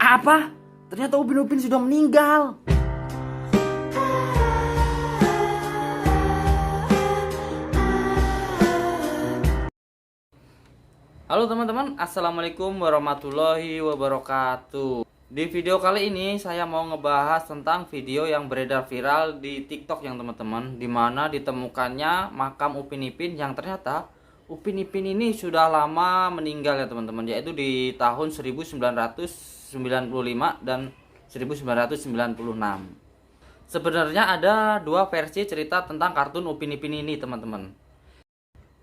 Apa? Ternyata Upin sudah meninggal. Halo teman-teman, assalamualaikum warahmatullahi wabarakatuh. Di video kali ini saya mau ngebahas tentang video yang beredar viral di TikTok yang teman-teman, dimana ditemukannya makam Upin Ipin yang ternyata Upin Ipin ini sudah lama meninggal ya teman-teman, yaitu di tahun 1995 dan 1996. Sebenarnya ada dua versi cerita tentang kartun Upin Ipin ini teman-teman.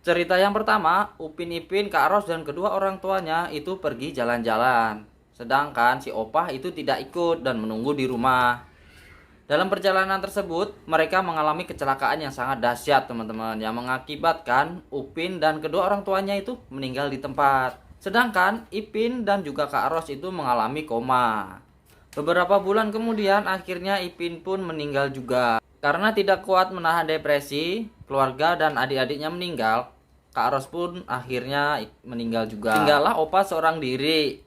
Cerita yang pertama, Upin Ipin, Kak Ros dan kedua orang tuanya itu pergi jalan-jalan. Sedangkan si Opah itu tidak ikut dan menunggu di rumah. Dalam perjalanan tersebut, mereka mengalami kecelakaan yang sangat dahsyat teman-teman, yang mengakibatkan Upin dan kedua orang tuanya itu meninggal di tempat. Sedangkan Ipin dan juga Kak Ros itu mengalami koma. Beberapa bulan kemudian akhirnya Ipin pun meninggal juga. Karena tidak kuat menahan depresi, keluarga dan adik-adiknya meninggal, Kak Ros pun akhirnya meninggal juga. Tinggallah Opah seorang diri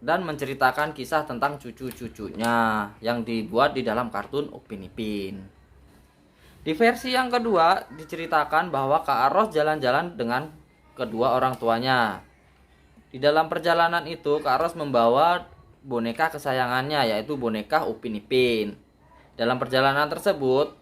dan menceritakan kisah tentang cucu-cucunya yang dibuat di dalam kartun Upin Ipin. Di versi yang kedua diceritakan bahwa Kak Ros jalan-jalan dengan kedua orang tuanya. Di dalam perjalanan itu Kak Ros membawa boneka kesayangannya, yaitu boneka Upin Ipin. Dalam perjalanan tersebut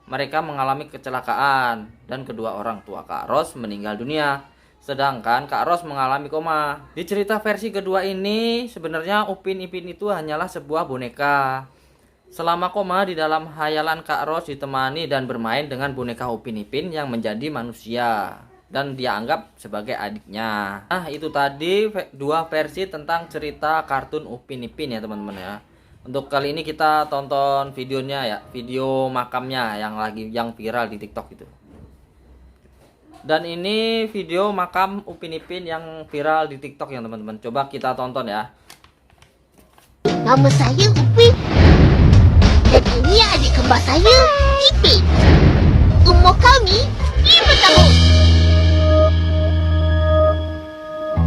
mereka mengalami kecelakaan dan kedua orang tua Kak Ros meninggal dunia. Sedangkan Kak Ros mengalami koma. Di cerita versi kedua ini sebenarnya Upin Ipin itu hanyalah sebuah boneka. Selama koma di dalam hayalan Kak Ros ditemani dan bermain dengan boneka Upin Ipin yang menjadi manusia dan dia anggap sebagai adiknya. Nah, itu tadi dua versi tentang cerita kartun Upin Ipin ya teman-teman ya. Untuk kali ini kita tonton videonya ya, video makamnya yang viral di TikTok itu. Dan ini video makam Upin Ipin yang viral di TikTok ya teman-teman. Coba kita tonton ya. Nama saya Upin. Dan ini adik kembar saya, Ipin. Umur kami 5 tahun.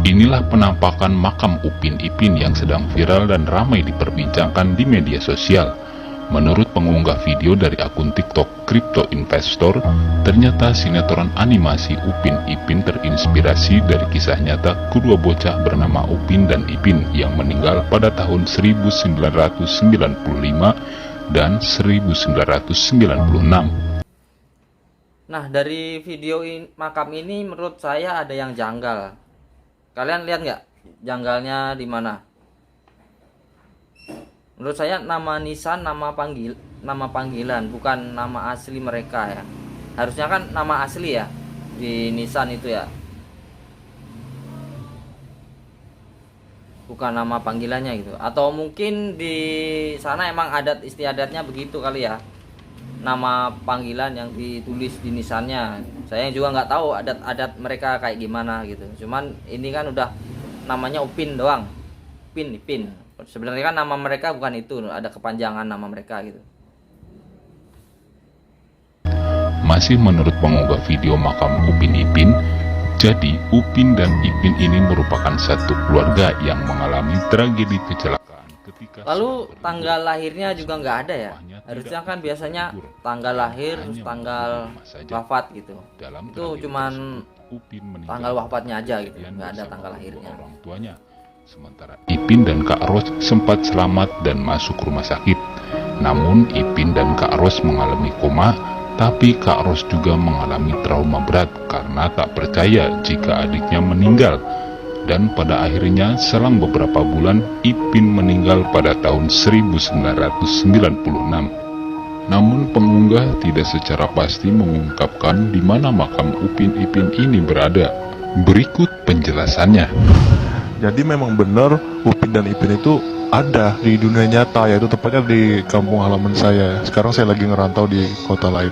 Inilah penampakan makam Upin Ipin yang sedang viral dan ramai diperbincangkan di media sosial. Menurut pengunggah video dari akun TikTok Crypto Investor, ternyata sinetron animasi Upin Ipin terinspirasi dari kisah nyata kedua bocah bernama Upin dan Ipin yang meninggal pada tahun 1995 dan 1996. Nah, dari video makam ini menurut saya ada yang janggal. Kalian lihat nggak janggalnya di mana? Menurut saya nama nisan nama panggilan, bukan nama asli mereka ya. Harusnya kan nama asli ya di nisan itu ya, bukan nama panggilannya gitu. Atau mungkin di sana emang adat istiadatnya begitu kali ya, nama panggilan yang ditulis di nisannya. Saya juga nggak tahu adat-adat mereka kayak gimana gitu. Cuman ini kan udah namanya Upin doang, Upin Ipin. Sebenarnya kan nama mereka bukan itu, ada kepanjangan nama mereka gitu. Masih menurut pengunggah video makam Upin Ipin, jadi Upin dan Ipin ini merupakan satu keluarga yang mengalami tragedi kecelakaan ketika. Lalu tanggal lahirnya juga nggak ada ya? Harusnya kan biasanya tanggal lahir terus tanggal wafat gitu. Itu cuman tanggal wafatnya aja gitu, nggak ada tanggal lahirnya. Orang tuanya. Sementara Ipin dan Kak Ros sempat selamat dan masuk rumah sakit. Namun Ipin dan Kak Ros mengalami koma, tapi Kak Ros juga mengalami trauma berat karena tak percaya jika adiknya meninggal. Dan pada akhirnya selang beberapa bulan Ipin meninggal pada tahun 1996. Namun pengunggah tidak secara pasti mengungkapkan di mana makam Upin Ipin ini berada. Berikut penjelasannya. Jadi memang benar Upin dan Ipin itu ada di dunia nyata, yaitu tepatnya di kampung halaman saya. Sekarang saya lagi ngerantau di kota lain.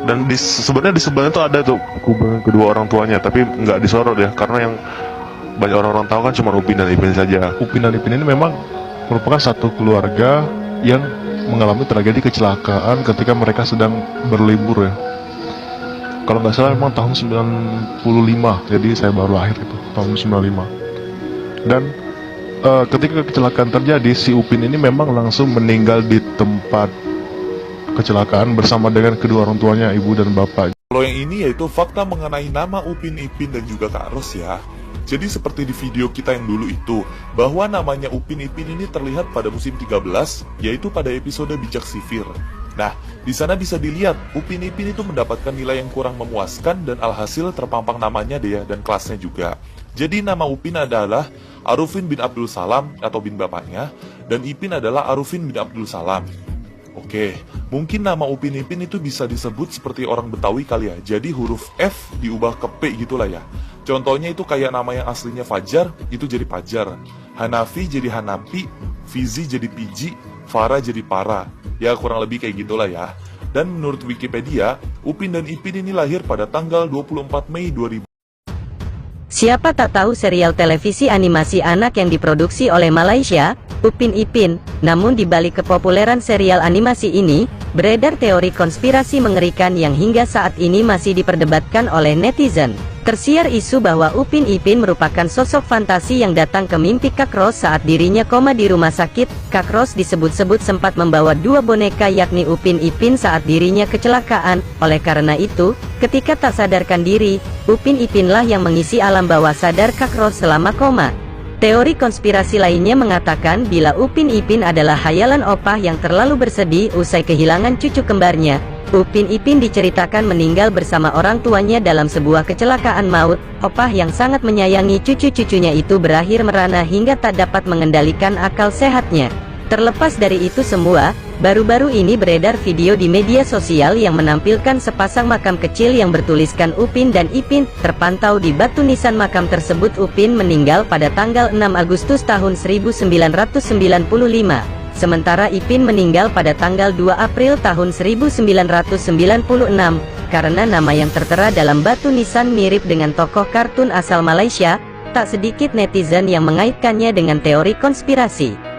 Dan sebenarnya di sebelahnya tuh ada tuh kuburan kedua orang tuanya, tapi nggak disorot ya, karena yang banyak orang-orang tahu kan cuma Upin dan Ipin saja. Upin dan Ipin ini memang merupakan satu keluarga yang mengalami tragedi kecelakaan ketika mereka sedang berlibur ya. Kalau nggak salah memang tahun 95, jadi saya baru lahir itu tahun 95. Dan ketika kecelakaan terjadi, si Upin ini memang langsung meninggal di tempat kecelakaan bersama dengan kedua orang tuanya, ibu dan bapak. Kalau yang ini yaitu fakta mengenai nama Upin Ipin dan juga Kak Ros ya. Jadi seperti di video kita yang dulu itu, bahwa namanya Upin Ipin ini terlihat pada musim 13, yaitu pada episode Bijak Sifir. Nah, di sana bisa dilihat Upin Ipin itu mendapatkan nilai yang kurang memuaskan dan alhasil terpampang namanya dia dan kelasnya juga. Jadi nama Upin adalah Arufin bin Abdul Salam atau bin bapaknya, dan Ipin adalah Arufin bin Abdul Salam. Oke, mungkin nama Upin Ipin itu bisa disebut seperti orang Betawi kali ya. Jadi huruf F diubah ke P gitulah ya. Contohnya itu kayak nama yang aslinya Fajar, itu jadi Pajar. Hanafi jadi Hanapi, Fizi jadi Piji, Farah jadi Para. Ya kurang lebih kayak gitulah ya. Dan menurut Wikipedia, Upin dan Ipin ini lahir pada tanggal 24 Mei 2000. Siapa tak tahu serial televisi animasi anak yang diproduksi oleh Malaysia, Upin Ipin. Namun di balik kepopuleran serial animasi ini, beredar teori konspirasi mengerikan yang hingga saat ini masih diperdebatkan oleh netizen. Tersiar isu bahwa Upin Ipin merupakan sosok fantasi yang datang ke mimpi Kak Ros saat dirinya koma di rumah sakit. Kak Ros disebut-sebut sempat membawa dua boneka yakni Upin Ipin saat dirinya kecelakaan. Oleh karena itu, ketika tak sadarkan diri, Upin Ipinlah yang mengisi alam bawah sadar Kak Ros selama koma. Teori konspirasi lainnya mengatakan bila Upin Ipin adalah hayalan opah yang terlalu bersedih usai kehilangan cucu kembarnya. Upin Ipin diceritakan meninggal bersama orang tuanya dalam sebuah kecelakaan maut. Opah yang sangat menyayangi cucu-cucunya itu berakhir merana hingga tak dapat mengendalikan akal sehatnya. Terlepas dari itu semua, baru-baru ini beredar video di media sosial yang menampilkan sepasang makam kecil yang bertuliskan Upin dan Ipin. Terpantau di batu nisan makam tersebut Upin meninggal pada tanggal 6 Agustus tahun 1995. Sementara Ipin meninggal pada tanggal 2 April tahun 1996, karena nama yang tertera dalam batu nisan mirip dengan tokoh kartun asal Malaysia. Tak sedikit netizen yang mengaitkannya dengan teori konspirasi.